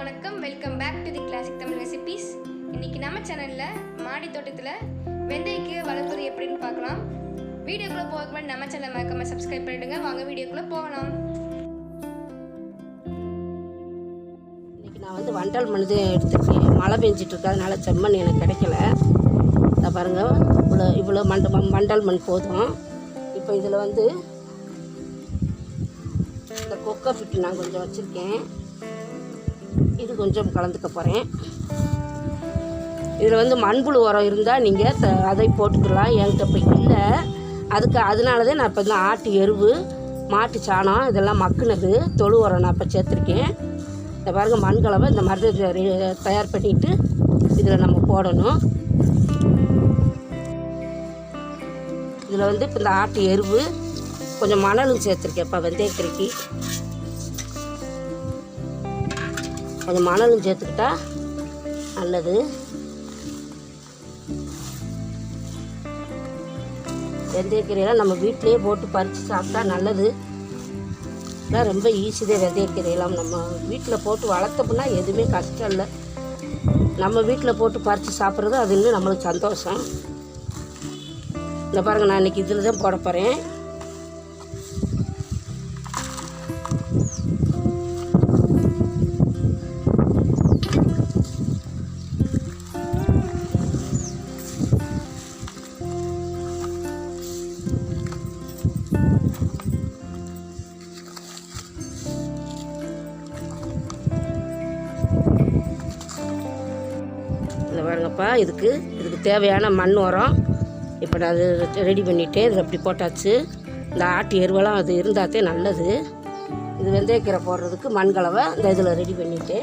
வணக்கம், welcome back to the classic Tamil recipes. இன்னைக்கு நம்ம சேனலில் மாடி தோட்டத்தில் வெந்தயக்கீரை வளர்ப்பது எப்படின்னு பார்க்கலாம். வீடியோக்குள்ளே போகிறதுக்கு முன்னாடி நம்ம சேனலை மறக்காம சப்ஸ்கிரைப் பண்ணிடுங்க. வாங்க வீடியோக்குள்ளே போகலாம். இன்றைக்கி நான் வந்து வண்டல் மண் எடுத்துருக்கேன். மழை பெஞ்சிட்டு இருக்கிறதுனால செம்மண் எனக்கு கிடைக்கல. இதை பாருங்கள், இவ்வளோ வண்டல் மண் போதும். இப்போ இதில் வந்து இந்த கொக்கை பிட்டு நான் கொஞ்சம் வச்சுருக்கேன். இது கொஞ்சம் கலந்துக்க போகிறேன். இதில் வந்து மண்புழு உரம் இருந்தால் நீங்கள் அதை போட்டுக்கலாம். என்கிட்ட இப்போ இல்லை, அதனால தான் நான் இப்போ இந்த ஆட்டு எருவு, மாட்டு சாணம் இதெல்லாம் மக்குனது தொழு உரம் நான் இப்போ சேர்த்துருக்கேன். இந்த பாருங்கள், மண்கலவை இந்த மாதிரி தயார் பண்ணிவிட்டு இதில் நம்ம போடணும். இதில் வந்து இப்போ இந்த ஆட்டு எருவு கொஞ்சம் மணலும் சேர்த்துருக்கேன். இப்போ வெந்தயக்கீரைக்கு கொஞ்சம் மணலும் சேர்த்துக்கிட்டா நல்லது. வெந்தயக்கீரையெல்லாம் நம்ம வீட்டிலையே போட்டு பறித்து சாப்பிட்டா நல்லது. இதெல்லாம் ரொம்ப ஈஸி தான். வெந்தயக்கீரையெல்லாம் நம்ம வீட்டில் போட்டு வளர்த்தோம்னா எதுவுமே கஷ்டம் இல்லை. நம்ம வீட்டில் போட்டு பறித்து சாப்பிட்றது அது இன்னும் நம்மளுக்கு சந்தோஷம். இந்த பாருங்கள், நான் இன்றைக்கி இதில் தான் போட போகிறேன். இதை பாருங்கப்பா, இதுக்கு தேவையான மண் உரம் இப்போ நான் அது ரெடி பண்ணிவிட்டு இதில் அப்படி போட்டாச்சு. இந்த ஆட்டு எருவெல்லாம் அது இருந்தாத்தே நல்லது. இது வெந்தயக்கீரை போடுறதுக்கு மண்கலவை இந்த இதில் ரெடி பண்ணிவிட்டு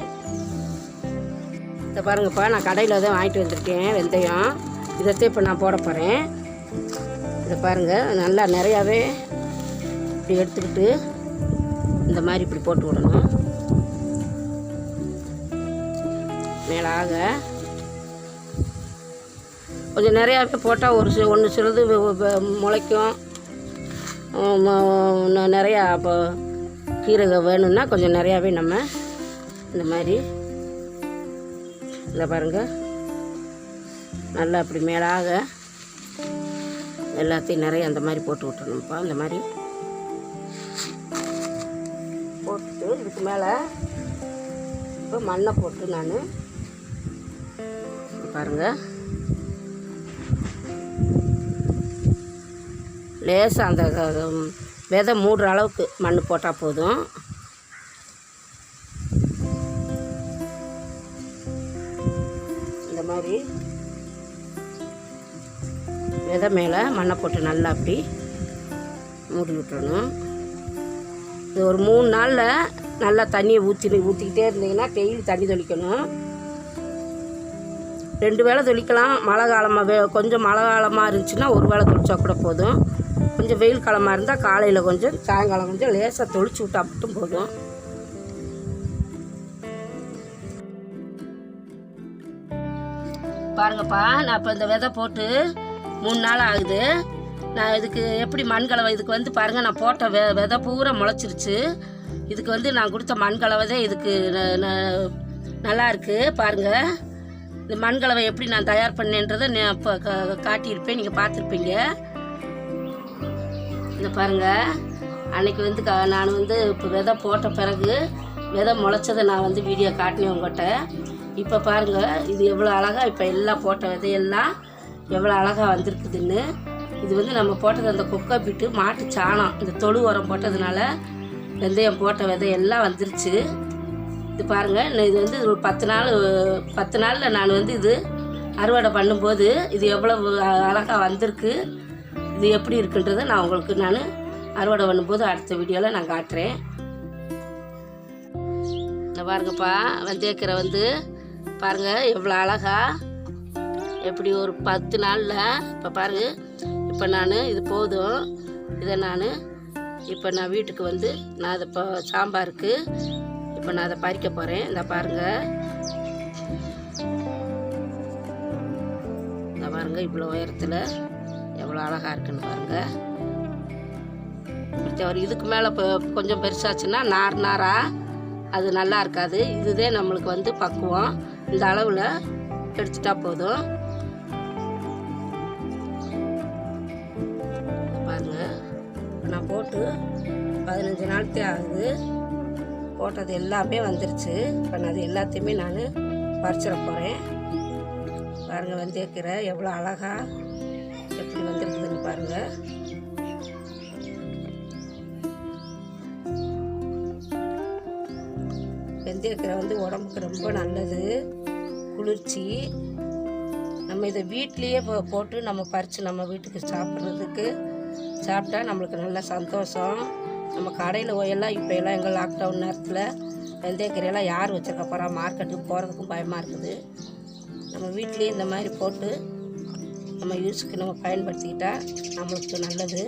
இதை பாருங்கப்பா, நான் கடையில் தான் வாங்கிட்டு வந்திருக்கேன் வெந்தயம். இதைத்தான் இப்போ நான் போட போகிறேன். இதை பாருங்கள், நல்லா நிறையாவே இப்படி எடுத்துக்கிட்டு இந்த மாதிரி இப்படி போட்டு விடணும். மேலாக கொஞ்சம் நிறையாவே போட்டால் ஒன்று சிலது முளைக்கும். நிறையா இப்போ கீரை வேணும்னா கொஞ்சம் நிறையாவே நம்ம இந்த மாதிரி இந்த பாருங்கள், நல்லா அப்படி மேலாக எல்லாத்தையும் நிறைய அந்த மாதிரி போட்டு விட்டுணும்ப்பா. இந்த மாதிரி போட்டுட்டு இதுக்கு மேலே இப்போ மண்ணை போட்டு நான் பாருங்கள் லேசாக அந்த விதை மூடுற அளவுக்கு மண் போட்டால் போதும். இந்த மாதிரி விதை மேலே மண்ணை போட்டு நல்லா அப்படி மூடி விட்டுறணும். இது ஒரு 3 நாளில் நல்லா தண்ணியை ஊற்றிக்கிட்டே இருந்தீங்கன்னா டெய்லி தண்ணி தெளிக்கணும். 2 வேளை தெளிக்கலாம். மழை காலமாக கொஞ்சம் மழை காலமாக இருந்துச்சுன்னா 1 வேளை தெளிச்சா கூட போதும். கொஞ்சம் வெயில் காலமாக இருந்தால் காலையில் கொஞ்சம், சாயங்காலம் கொஞ்சம் லேசாக தெளிச்சு விட்டா மட்டும் போதும். பாருங்கப்பா, நான் இப்போ இந்த விதை போட்டு 3 நாள் ஆகுது. நான் இதுக்கு எப்படி மண்கலவை, இதுக்கு வந்து பாருங்கள், நான் போட்ட விதை பூரா முளைச்சிருச்சு. இதுக்கு வந்து நான் கொடுத்த மண்கலவை தான் இதுக்கு நல்லா இருக்குது. பாருங்கள், இந்த மண்கலவை எப்படி நான் தயார் பண்ணேன்றதை நான் இப்போ காட்டியிருப்பேன், நீங்கள் பார்த்துருப்பீங்க. இந்த பாருங்கள், அன்றைக்கி வந்து நான் வந்து இப்போ விதை போட்ட பிறகு விதை முளைச்சதை நான் வந்து வீடியோ காட்டினேன் உங்கள்கிட்ட. இப்போ பாருங்கள், இது எவ்வளோ அழகாக இப்போ எல்லாம் போட்ட விதையெல்லாம் எவ்வளோ அழகாக வந்திருக்குதுன்னு. இது வந்து நம்ம போட்டது அந்த கொக்கை பிட்டு மாட்டு சாணம், இந்த தொழு உரம் போட்டதுனால வெந்தயம் போட்ட விதையெல்லாம் வந்துருச்சு. இது பாருங்கள், இது வந்து ஒரு 10 நாளில் நான் வந்து இது அறுவடை பண்ணும்போது இது எவ்வளவு அழகாக வந்திருக்கு, இது எப்படி இருக்குன்றதை நான் உங்களுக்கு அறுவடை பண்ணும்போது அடுத்த வீடியோவில் நான் காட்டுறேன். இந்த பாருங்கப்பா, வெந்தயக்கீரை வந்து பாருங்கள் எவ்வளோ அழகா எப்படி ஒரு 10 நாளில். இப்போ பாருங்கள், இப்போ நான் இது போதும். இதை இப்போ நான் வீட்டுக்கு வந்து நான் அதை இப்போ சாம்பாருக்கு இப்போ நான் அதை பறிக்க போகிறேன். இந்த பாருங்கள், இந்த பாருங்கள் இவ்வளோ உயரத்தில் எவ்வளோ அழகாக இருக்குன்னு பாருங்கள். இதுக்கு மேலே இப்போ கொஞ்சம் பெருசாச்சுன்னா நாராக அது நல்லா இருக்காது. இதுதே நம்மளுக்கு வந்து பக்குவம். இந்த அளவில் எடுத்துட்டா போதும். பாருங்க, நான் போட்டு 15 நாளுக்கே ஆகுது. போட்டது எல்லாமே வந்துருச்சு. இப்போ நான் அது எல்லாத்தையுமே நான் பறிச்சிட போகிறேன். பாருங்கள், வெந்தயக்கீரை எவ்வளோ அழகாக எப்படி வந்துருக்குதுன்னு பாருங்கள். வெந்தயக்கீரை வந்து உடம்புக்கு ரொம்ப நல்லது, குளிர்ச்சி. நம்ம இதை வீட்லேயே போட்டு நம்ம பறித்து நம்ம வீட்டுக்கு சாப்பிட்டா நம்மளுக்கு நல்ல சந்தோஷம். நம்ம கடையில் எல்லாம் இப்போ எல்லாம் எங்கள் லாக்டவுன் நேரத்தில் வெந்தயக்கீரையெல்லாம் யார் வச்சுருக்க போகிறா, மார்க்கெட்டுக்கு போகிறதுக்கும் பயமாக இருக்குது. நம்ம வீட்லேயே இந்த மாதிரி போட்டு நம்ம யூஸுக்கு நம்ம பயன்படுத்திக்கிட்டால் நம்மளுக்கு நல்லது.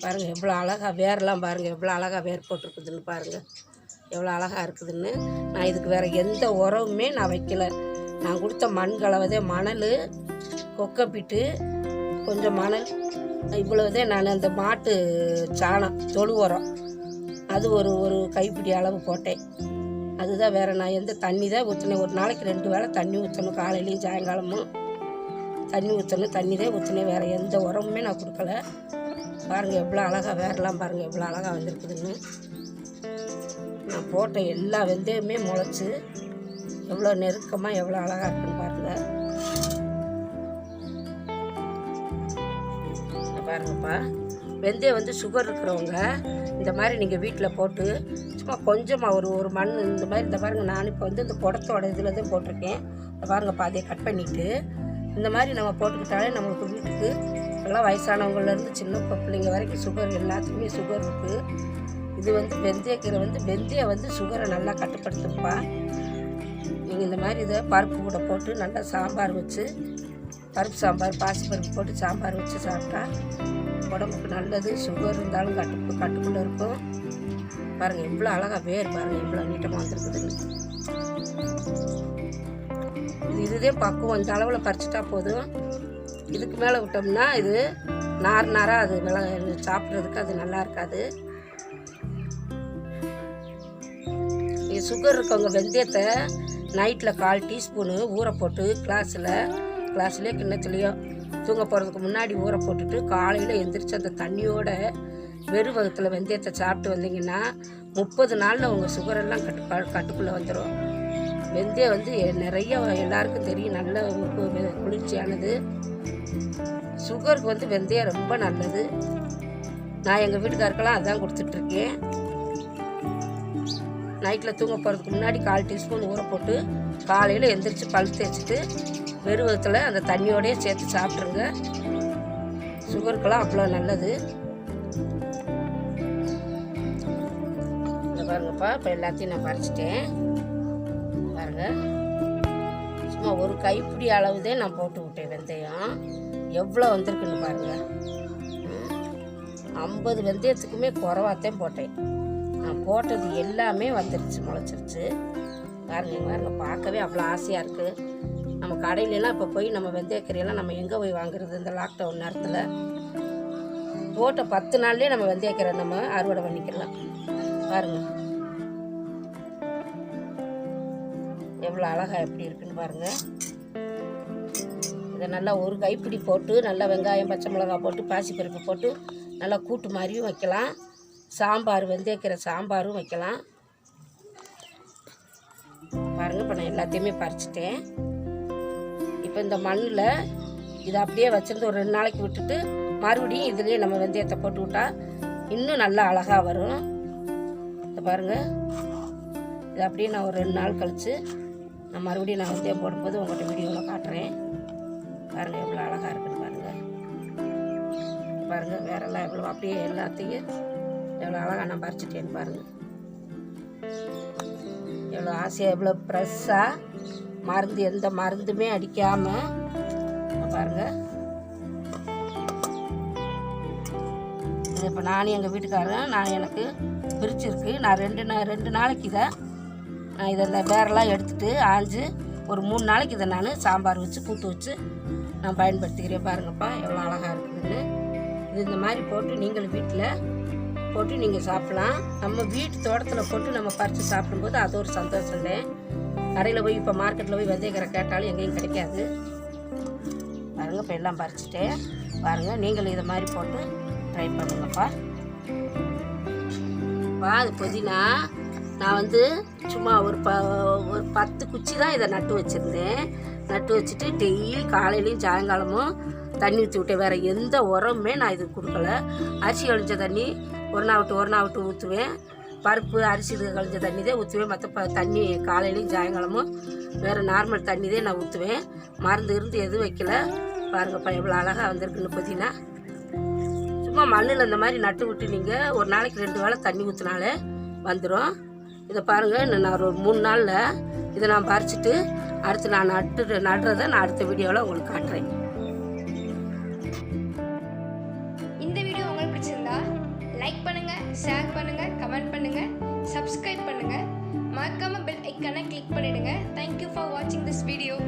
பாருங்கள் எவ்வளோ அழகாக வேர்லாம் பாருங்கள், எவ்வளோ அழகாக வேர் போட்டிருக்குதுன்னு பாருங்கள், எவ்வளோ அழகாக இருக்குதுன்னு. நான் இதுக்கு வேறு எந்த உரமுமே நான் வைக்கல. நான் கொடுத்த மண் கலவதே மணல், கொக்கப்பிட்டு, கொஞ்சம் மணல், இவ்வளோதே நான் அந்த மாட்டு சாணம் தொழு உரம் அது ஒரு கைப்பிடி அளவு போட்டேன். அதுதான், வேறு நான் எந்த தண்ணி தான் ஊற்றினேன். ஒரு நாளைக்கு 2 வேளை தண்ணி ஊற்றணும், காலையிலையும் சாயங்காலமும் தண்ணி ஊற்றணும். தண்ணி தான் ஊற்றினேன், வேறு எந்த உரமுமே நான் கொடுக்கல. பாருங்கள் எவ்வளோ அழகாக வேறெல்லாம் பாருங்கள் எவ்வளோ அழகாக வந்திருக்குதுன்னு. நான் போட்ட எல்லா வெந்தயமே முளைச்சி எவ்வளோ நெருக்கமாக எவ்வளோ அழகாக இருக்குன்னு பாருங்கள். பாருங்கப்பா, வெந்தயம் வந்து சுகர் இருக்கிறவங்க இந்த மாதிரி நீங்கள் வீட்டில் போட்டு சும்மா கொஞ்சமாக ஒரு மண் இந்த மாதிரி, இந்த பாருங்கள், நான் இப்போ வந்து இந்த குடத்தோட இதில் தான் போட்டிருக்கேன். இந்த பாருங்கப்பா, அதை கட் பண்ணிவிட்டு இந்த மாதிரி நம்ம போட்டுக்கிட்டாலே நம்மளுக்கு வீட்டுக்கு எல்லாம் வயசானவங்கலேருந்து சின்ன பிள்ளைங்க வரைக்கும் சுகர், எல்லாத்துக்குமே சுகர் இருக்குது. இது வந்து வெந்தயக்கீரை வந்து வெந்தயம் வந்து சுகரை நல்லா கட்டுப்படுத்துப்பா. நீங்கள் இந்த மாதிரி இதை பருப்பு கூட போட்டு நல்லா சாம்பார் வச்சு, பருப்பு சாம்பார், பாசிப்பருப்பு போட்டு சாம்பார் வச்சு சாப்பிட்டா உடம்புக்கு நல்லது. சுகர் இருந்தாலும் கட்டுக்குள்ளே இருக்கும். பாருங்கள் எவ்வளோ அழகாக வேர் பாருங்கள் எவ்வளோ நீட்டமாக வந்துருக்குதுன்னு. இதுதே பக்குவம். இந்த அளவில் பறிச்சிட்டா போதும். இதுக்கு மேலே விட்டோம்னா இது நாராக அது சாப்பிட்றதுக்கு அது நல்லா இருக்காது. இது சுகர் இருக்கவங்க வெந்தயத்தை நைட்டில் 1/4 டீஸ்பூனு ஊற போட்டு கிளாஸ்லேயே கிண்ணத்துலேயோ தூங்க போகிறதுக்கு முன்னாடி ஊற போட்டுட்டு காலையில் எந்திரிச்சு அந்த தண்ணியோட வெறும் வகுத்தில் வெந்தயத்தை சாப்பிட்டு வந்தீங்கன்னா 30 நாளில் உங்கள் சுகரெல்லாம் கட்டுக்குள்ளே வந்துடும். வெந்தயம் வந்து நிறைய எல்லாருக்கும் தெரியும், நல்ல குளிர்ச்சியானது. சுகருக்கு வந்து வெந்தயம் ரொம்ப நல்லது. நான் எங்கள் வீட்டுக்காருக்கெல்லாம் அதான் கொடுத்துட்ருக்கேன். நைட்டில் தூங்க போகிறதுக்கு முன்னாடி 1/4 டீஸ்பூன் ஊற போட்டு காலையில் எந்திரிச்சு பல் தேய்ச்சிட்டு வெறுவத்தில் அந்த தண்ணியோடையே சேர்த்து சாப்பிட்ருங்க. சுகருக்கெல்லாம் அவ்வளோ நல்லது. இந்த பாருங்கப்பா, இப்போ எல்லாத்தையும் நான் பறிச்சிட்டேன். பாருங்கள், சும்மா ஒரு கைப்பிடி அளவுதே நான் போட்டு விட்டேன் வெந்தயம். எவ்வளோ வந்திருக்குன்னு பாருங்கள். 50 வெந்தயத்துக்குமே குறைவாத்தான் போட்டேன். நான் போட்டது எல்லாமே வந்துருச்சு, முளைச்சிருச்சு. பாருங்கள், பார்க்கவே அவ்வளோ ஆசையாக இருக்குது. நம்ம கடையிலலாம் இப்போ போய் நம்ம வெந்தயக்கீரையெல்லாம் நம்ம எங்கே போய் வாங்குறது? இந்த லாக்டவுன் நேரத்தில் போட்ட 10 நாள்லேயே நம்ம வெந்தயக்கீரை நம்ம அறுவடை பண்ணிக்கலாம். பாருங்கள் எவ்வளோ அழகாக எப்படி இருக்குன்னு பாருங்கள். இதை நல்லா ஒரு கைப்பிடி போட்டு நல்லா வெங்காயம், பச்சை மிளகாய் போட்டு, பாசிப்பருப்பு போட்டு நல்லா கூட்டு மாதிரியும் வைக்கலாம். சாம்பார், வெந்தயக்கீரை சாம்பாரும் வைக்கலாம். பாருங்கள், இப்போ நான் எல்லாத்தையுமே பறிச்சிட்டேன். இப்போ இந்த மண்ணில் இதை அப்படியே வச்சுருந்து ஒரு 2 நாளைக்கு விட்டுட்டு மறுபடியும் இதுலேயே நம்ம வெந்தயத்தை போட்டு விட்டா இன்னும் நல்லா அழகாக வரும். இதை பாருங்கள், இதை அப்படியே நான் ஒரு 2 நாள் கழித்து நான் மறுபடியும் நான் வெந்தயம் போடும்போது உங்கள்கிட்ட வீடியோவில் காட்டுறேன். பாருங்கள் எவ்வளோ அழகாக இருக்குன்னு பாருங்கள். பாருங்கள் வேறெல்லாம் எவ்வளோ அப்படியே எல்லாத்தையும் எவ்வளோ அழகாக நான் பறிச்சிட்டேன்னு பாருங்கள். எவ்வளோ ஆசையாக எவ்வளோ ஃப்ரெஷ்ஷாக எந்த மருந்துமே அடிக்காமல் பாருங்கள். இது இப்போ நானும் எங்கள் வீட்டுக்காரன் எனக்கு பிரிச்சிருக்கு. நான் 2 நாளைக்கு நான் இதை வேறெல்லாம் எடுத்துகிட்டு ஆஞ்சு ஒரு 3 நாளைக்கு இதை நான் சாம்பார் வச்சு கூட்டு வச்சு நான் பயன்படுத்திக்கிறேன். பாருங்கப்பா எவ்வளோ அழகாக இருக்குதுன்னு. இது இந்த மாதிரி போட்டு நீங்களும் வீட்டில் போட்டு நீங்கள் சாப்பிடலாம். நம்ம வீட்டு தோட்டத்தில் போட்டு நம்ம பறித்து சாப்பிடும்போது அது ஒரு சந்தோஷங்க. கடையில் போய் இப்போ மார்க்கெட்டில் போய் வெந்தயக்கீரை கேட்டாலும் எங்கேயும் கிடைக்காது. பாருங்கள், இப்போ எல்லாம் பறிச்சுட்டேன். பாருங்கள், நீங்களும் இதை மாதிரி போட்டு ட்ரை பண்ணுங்கப்பா. அது புதினா நான் வந்து சும்மா ஒரு 10 குச்சி தான் இதை நட்டு வச்சுருந்தேன். நட்டு வச்சுட்டு டெய்லி காலையிலையும் சாயங்காலமும் தண்ணி ஊற்றி விட்டேன். வேறு எந்த உரமுமே நான் இதுக்கு கொடுக்கல. அரிசி கழிஞ்ச தண்ணி ஒரு நாள் விட்டு ஊற்றுவேன். பருப்பு அரிசி இது கழிஞ்ச தண்ணி தான் ஊற்றுவேன். மற்ற தண்ணி காலையிலையும் சாயங்காலமும் வேறு நார்மல் தண்ணி தான் நான் ஊற்றுவேன். மருந்து இருந்து எதுவும் வைக்கல. பாருங்கப்பா எவ்வளோ அழகாக வந்திருக்குன்னு புதினா. சும்மா மண்ணில் இந்த மாதிரி நட்டு விட்டு நீங்கள் ஒரு நாளைக்கு 2 வேளை தண்ணி ஊற்றினாலே வந்துடும். இதை பாருங்கள், இன்னும் நான் ஒரு 3 நாளில் இதை நான் பறிச்சுட்டு அடுத்து நான் நடுறதை நான் அடுத்த வீடியோவில் உங்களுக்கு காட்டுறேன். இந்த வீடியோ உங்களுக்கு பிடிச்சிருந்தா லைக் பண்ணுங்க, ஷேர் பண்ணுங்க, கமெண்ட் பண்ணுங்க, சப்ஸ்கிரைப் பண்ணுங்க, மறக்காம பெல் ஐக்கானை கிளிக் பண்ணிடுங்க. Thank you for watching this video.